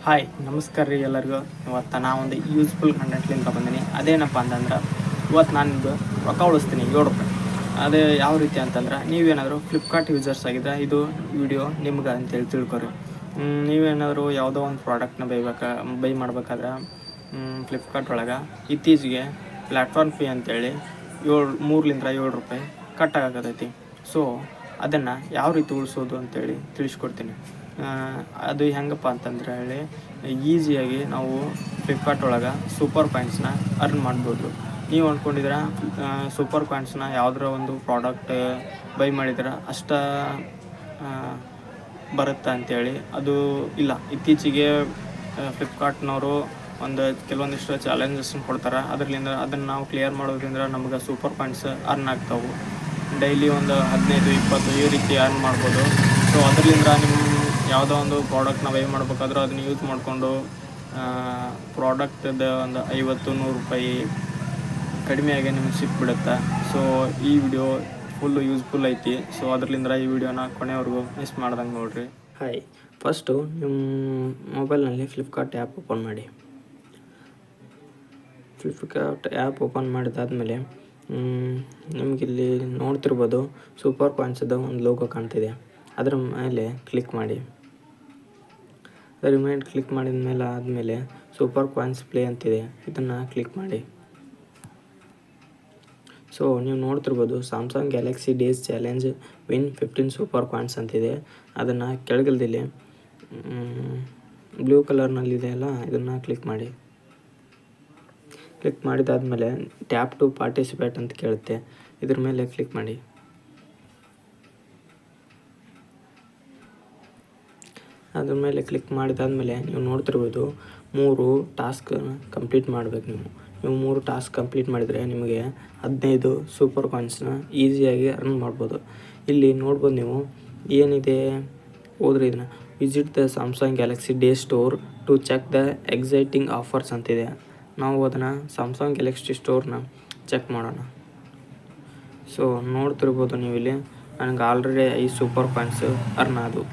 Hi ನಮಸ್ಕಾರ ರೀ ಎಲ್ಲರಿಗೂ. ಇವತ್ತು ನಾವೊಂದು ಯೂಸ್ಫುಲ್ ಕಂಟೆಂಟ್ಲಿಂದ ಬಂದೀನಿ. ಅದೇನಪ್ಪ ಅಂತಂದ್ರೆ ಇವತ್ತು ನಾನು ನಿಮ್ಮದು ರೊಕ್ಕ ಉಳಿಸ್ತೀನಿ ₹7. ಅದೇ ಯಾವ ರೀತಿ ಅಂತಂದ್ರೆ ನೀವೇನಾದರೂ ಫ್ಲಿಪ್ಕಾರ್ಟ್ ಯೂಸರ್ಸ್ ಆಗಿದ್ರೆ ಇದು ವಿಡಿಯೋ ನಿಮ್ಗೆ ಅಂತೇಳಿ ತಿಳ್ಕೊರಿ. ನೀವೇನಾದರೂ ಯಾವುದೋ ಒಂದು ಪ್ರಾಡಕ್ಟ್ನ ಬೈ ಮಾಡ್ಬೇಕಾದ್ರೆ ಫ್ಲಿಪ್ಕಾರ್ಟ್ ಒಳಗೆ ಇತ್ತೀಚೆಗೆ ಪ್ಲ್ಯಾಟ್ಫಾರ್ಮ್ ಫೀ ಅಂತೇಳಿ ₹3 ಕಟ್ ಆಗತೈತಿ. ಸೊ ಅದನ್ನು ಯಾವ ರೀತಿ ಉಳಿಸೋದು ಅಂತೇಳಿ ತಿಳಿಸ್ಕೊಡ್ತೀನಿ. ಅದು ಹೆಂಗಪ್ಪ ಅಂತಂದ್ರೆ ಈಸಿಯಾಗಿ ನಾವು ಫ್ಲಿಪ್ಕಾರ್ಟ್ ಒಳಗೆ ಸೂಪರ್ ಕಾಯಿನ್ಸ್ನ ಅರ್ನ್ ಮಾಡ್ಬೋದು. ನೀವು ಅಂದ್ಕೊಂಡಿದ್ರೆ ಸೂಪರ್ ಕಾಯಿನ್ಸ್ನ ಯಾವುದರ ಒಂದು ಪ್ರಾಡಕ್ಟ್ ಬೈ ಮಾಡಿದ್ರೆ ಅಷ್ಟು ಬರುತ್ತೆ ಅಂಥೇಳಿ ಅದು ಇಲ್ಲ. ಇತ್ತೀಚೆಗೆ ಫ್ಲಿಪ್ಕಾರ್ಟ್ನವರು ಕೆಲವೊಂದಿಷ್ಟು ಚಾಲೆಂಜಸ್ನ ಕೊಡ್ತಾರೆ. ಅದನ್ನು ನಾವು ಕ್ಲಿಯರ್ ಮಾಡೋದ್ರಿಂದ ನಮ್ಗೆ ಸೂಪರ್ ಕಾಯಿನ್ಸ್ ಅರ್ನ್ ಆಗ್ತಾವೆ. ಡೈಲಿ ಒಂದು 15-20 ಈ ರೀತಿ ಅರ್ನ್ ಮಾಡ್ಬೋದು. ಸೊ ಅದರಿಂದ ನಿಮ್ಮ ಯಾವುದೋ ಒಂದು ಪ್ರಾಡಕ್ಟ್ನ ಬೈ ಮಾಡ್ಬೇಕಾದ್ರೂ ಅದನ್ನ ಯೂಸ್ ಮಾಡಿಕೊಂಡು ಪ್ರಾಡಕ್ಟದ ಒಂದು ₹50-100 ಕಡಿಮೆಯಾಗಿ ನಿಮ್ಗೆ ಸಿಕ್ಬಿಡುತ್ತೆ. ಸೊ ಈ ವಿಡಿಯೋ ಫುಲ್ಲು ಯೂಸ್ಫುಲ್ ಐತಿ. ಸೊ ಅದರಿಂದ ಈ ವಿಡಿಯೋನ ಕೊನೆವರೆಗೂ ಮಿಸ್ ಮಾಡ್ದಂಗೆ ನೋಡಿರಿ. ಹಾಯ್, ಫಸ್ಟು ನಿಮ್ಮ ಮೊಬೈಲ್ನಲ್ಲಿ ಫ್ಲಿಪ್ಕಾರ್ಟ್ ಆ್ಯಪ್ ಓಪನ್ ಮಾಡಿ. ಫ್ಲಿಪ್ಕಾರ್ಟ್ ಆ್ಯಪ್ ಓಪನ್ ಮಾಡಿದಾದ್ಮೇಲೆ ನಿಮಗಿಲ್ಲಿ ನೋಡ್ತಿರ್ಬೋದು ಸೂಪರ್ ಕಾಯಿನ್ಸದ ಒಂದು ಲೋಗೋ ಕಾಣ್ತಿದೆ. ಅದರ ಮೇಲೆ ಕ್ಲಿಕ್ ಮಾಡಿ. ಅದರ ಮೇಲೆ ಕ್ಲಿಕ್ ಮಾಡಿದ ಮೇಲೆ ಆದಮೇಲೆ ಸೂಪರ್ ಕಾಯಿನ್ಸ್ ಪ್ಲೇ ಅಂತಿದೆ, ಇದನ್ನು ಕ್ಲಿಕ್ ಮಾಡಿ. ಸೊ ನೀವು ನೋಡ್ತಿರ್ಬೋದು Samsung Galaxy days challenge win 15 super coins ಅಂತಿದೆ. ಅದನ್ನು ಕೆಳಗಲ್ದಿಲ್ಲಿ ಬ್ಲೂ ಕಲರ್ನಲ್ಲಿದೆ ಅಲ್ಲ, ಇದನ್ನು ಕ್ಲಿಕ್ ಮಾಡಿ. ಕ್ಲಿಕ್ ಮಾಡಿದಾದ್ಮೇಲೆ ಟ್ಯಾಪ್ ಟು ಪಾರ್ಟಿಸಿಪೇಟ್ ಅಂತ ಕೇಳುತ್ತೆ, ಇದ್ರ ಮೇಲೆ ಕ್ಲಿಕ್ ಮಾಡಿ. ಅದ್ರ ಮೇಲೆ ಕ್ಲಿಕ್ ಮಾಡಿದಾದ್ಮೇಲೆ ನೀವು ನೋಡ್ತಿರ್ಬೋದು 3 ಟಾಸ್ಕ್ ಕಂಪ್ಲೀಟ್ ಮಾಡಬೇಕು. ನೀವು 3 ಟಾಸ್ಕ್ ಕಂಪ್ಲೀಟ್ ಮಾಡಿದರೆ ನಿಮಗೆ 15 ಸೂಪರ್ ಕಾಯಿನ್ಸ್ನ ಈಸಿಯಾಗಿ ಅರ್ನ್ ಮಾಡ್ಬೋದು. ಇಲ್ಲಿ ನೋಡ್ಬೋದು ನೀವು ಏನಿದೆ ಹೋದ್ರೆ ಇದನ್ನು visit the Samsung Galaxy Day store to check the exciting offers ಅಂತಿದೆ. ನಾವು ಅದನ್ನು ಸ್ಯಾಮ್ಸಂಗ್ ಗ್ಯಾಲಕ್ಸಿ ಸ್ಟೋರ್ನ ಚೆಕ್ ಮಾಡೋಣ. ಸೊ ನೋಡ್ತಿರ್ಬೋದು ನೀವು ಇಲ್ಲಿ ನನಗೆ ಆಲ್ರೆಡಿ 5 ಸೂಪರ್ ಕಾಯಿನ್ಸ್ ಅರ್ನ್ ಆದವು.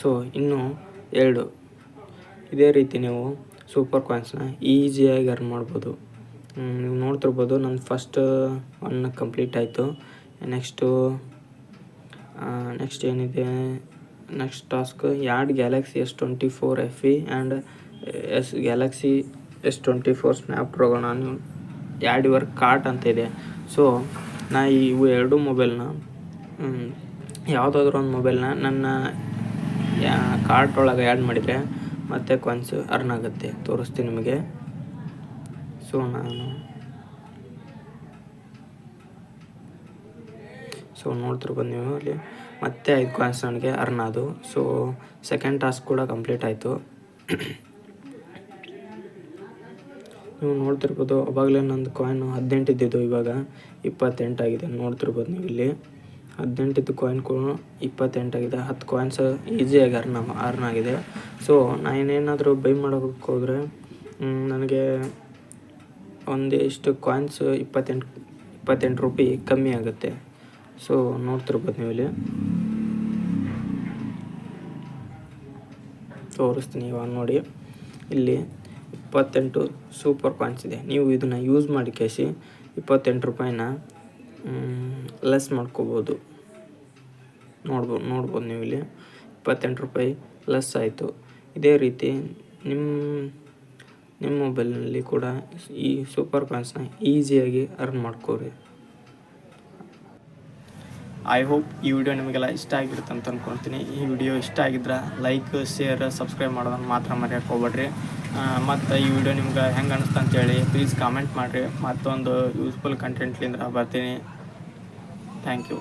ಸೊ ಇನ್ನೂ 2 ಇದೇ ರೀತಿ ನೀವು ಸೂಪರ್ ಕಾಯಿನ್ಸ್ನ ಈಸಿಯಾಗಿ ಅರ್ನ್ ಮಾಡ್ಬೋದು. ನೀವು ನೋಡ್ತಿರ್ಬೋದು ನನ್ನ ಫಸ್ಟ್ 1 ಕಂಪ್ಲೀಟ್ ಆಯಿತು. ನೆಕ್ಸ್ಟ್ ಏನಿದೆ, next task add Galaxy S24 FE and Galaxy S24 Snapdragon add your cart ಅಂತ ಇದೆ. ಸೊ ನಾ ಇವು 2 ಮೊಬೈಲ್ನ ಯಾವುದಾದ್ರೂ ಒಂದು ಮೊಬೈಲ್ನ ನನ್ನ ಕಾರ್ಟ್ ಒಳಗೆ ಆ್ಯಡ್ ಮಾಡಿದರೆ ಮತ್ತೆ ಕಾಯಿನ್ಸ್ ಅರ್ನ್ ಆಗುತ್ತೆ. ತೋರಿಸ್ತೀನಿ ನಿಮಗೆ. ಸೊ ನೋಡ್ತಿರ್ಬೋದು ನೀವು ಅಲ್ಲಿ ಮತ್ತೆ 5 ಕಾಯಿನ್ಸ್ ನನಗೆ ಅರ್ನ್ ಆದವು. ಸೊ ಸೆಕೆಂಡ್ ಟಾಸ್ಕ್ ಕೂಡ ಕಂಪ್ಲೀಟ್ ಆಯಿತು. ನೀವು ನೋಡ್ತಿರ್ಬೋದು ಅವಾಗಲೇ ನಂದು ಕಾಯಿನು 18 ಇದ್ದಿದ್ದು ಇವಾಗ 28 ಆಗಿದೆ. ನೋಡ್ತಿರ್ಬೋದು ನೀವು ಇಲ್ಲಿ 18 ಇದ್ದು ಕಾಯಿನ್ ಕೂಡ 28 ಆಗಿದೆ. 10 ಕಾಯಿನ್ಸ್ ಈಸಿಯಾಗಿ ಅರ್ನ್ ಆಗಿದೆ. ಸೊ ನಾನೇನಾದರೂ ಬೈ ಮಾಡೋಕ್ಕೆ ಹೋದರೆ ನನಗೆ ಒಂದಿಷ್ಟು ಕಾಯಿನ್ಸ್ ₹28 ಕಮ್ಮಿ ಆಗುತ್ತೆ. ಸೊ ನೋಡ್ತಿರ್ಬೋದು ನೀವು ಇಲ್ಲಿ ತೋರಿಸ್ತೀನಿ ಇವಾಗ ನೋಡಿ. ಇಲ್ಲಿ 28 ಸೂಪರ್ ಕಾಯಿನ್ಸ್ ಇದೆ. ನೀವು ಇದನ್ನು ಯೂಸ್ ಮಾಡಿ ಕೇಸಿ ₹28ನ ಲೆಸ್ ಮಾಡ್ಕೋಬೋದು. ನೋಡ್ಬೋದು ನೀವು ಇಲ್ಲಿ ₹28 ಲೆಸ್ ಆಯಿತು. ಇದೇ ರೀತಿ ನಿಮ್ಮ ಮೊಬೈಲ್ನಲ್ಲಿ ಕೂಡ ಈ ಸೂಪರ್ ಕಾಯಿನ್ಸ್ನ ಈಸಿಯಾಗಿ ಅರ್ನ್ ಮಾಡ್ಕೋರಿ. ಐ ಹೋಪ್ ಈ ವಿಡಿಯೋ ನಿಮಗೆಲ್ಲ ಇಷ್ಟ ಆಗಿರುತ್ತೆ ಅಂತ ಅಂದ್ಕೊಳ್ತೀನಿ. ಈ ವಿಡಿಯೋ ಇಷ್ಟ ಆಗಿದ್ರೆ ಲೈಕ್, ಶೇರ್, ಸಬ್ಸ್ಕ್ರೈಬ್ ಮಾಡೋದನ್ನು ಮಾತ್ರ ಮರೆಯೋಕ್ಕೆ ಹೋಗ್ಬೇಡ್ರಿ. ಮತ್ತು ಈ ವಿಡಿಯೋ ನಿಮ್ಗೆ ಹೆಂಗೆ ಅನಿಸ್ತು ಅಂತೇಳಿ ಪ್ಲೀಸ್ ಕಾಮೆಂಟ್ ಮಾಡಿರಿ. ಮತ್ತೊಂದು ಯೂಸ್ಫುಲ್ ಕಂಟೆಂಟ್ಲಿಂದ ಬರ್ತೀನಿ. Thank you.